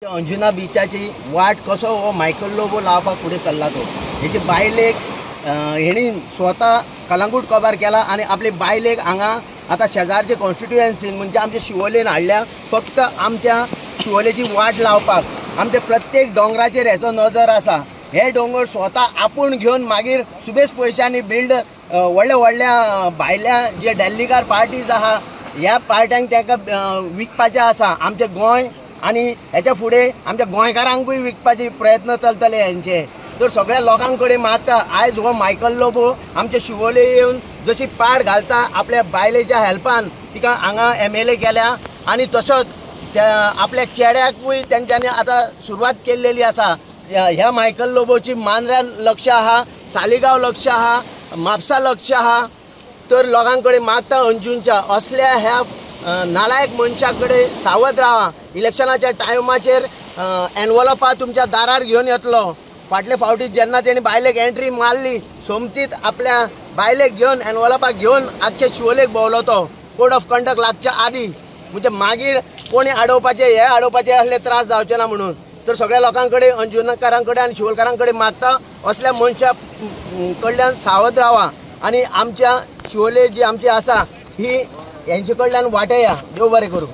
अंजुना बिचाची वाट कसो हो मायकल लोबो लावपाक फुडें चल्ला तो हेची बायलेक हेणी स्वता कलंगूट कवर केला आणि आपली बायलेक हांगा आतां शेजारचे कॉन्स्टिट्युएन्सीन म्हणजे आमच्या शिवोलेन हाडल्या फक्त आमच्या शिवोलेची वाट लावपाक। आमच्या प्रत्येक डोंगराचेर हेचो नजर आसा। हे डोंगर स्वता आपूण घेवन मागीर सुबेज पयशांनी बिल्ड व्हडल्या व्हडल्या भायल्या जे डेल्लीकार पार्टीज आहा ह्या पार्ट्यांक तांकां विकपाचें आसा। आमचें गोंय आणि ह्याच्या फुडें आमच्या गोंयकारांकूय विकपाचे प्रयत्न चलतले यांचे। तर सगळ्या लोकांकडे मागता आयज हो मायकल लोबो आमच्या शिवोले येवन जशी पाड घालता आपल्या बायलेच्या हेल्पान तिका हांगा MLA केल्या आणि तसोच त्या आपल्या चेड्याकूय तेंच्यांनी आता सुरवात केलेली आसा। ह्या मायकल लोबोची मांद्र्यान लक्ष आहा, सालिगांव लक्ष आहा, म्हापसा लक्ष आहा। तर लोकांकडे मागता अंजूंच्या असल्या ह्या नालायक मनशाकडे सावध राहा। इलेक्शनाच्या टायमाचेर एनवलपां तुमच्या दारार घेवन येतलो। फाटले फावटी जेन्ना तेणी बायलेक एंट्री मारली सोमतीत आपल्या बायलेक घेवन एनवलपां घेवन आख्खे शिवोलेक भोंवलो तो कोड ऑफ कंडक्ट लागच्या आदी। म्हणजे मागीर कोणी अडवपाचे हे अडवपाचे असले त्रास जावचे ना म्हणून। तर सगळ्या लोकांकडे अंजुनाकारांकडे आणि शिवोलकारांकडे मागता असल्या मनशा कडल्यान सावध राहा आणि आमच्या शिवोले जी आमची आसा ही यांचे कडल्यान वाटया। देव बरें करूं।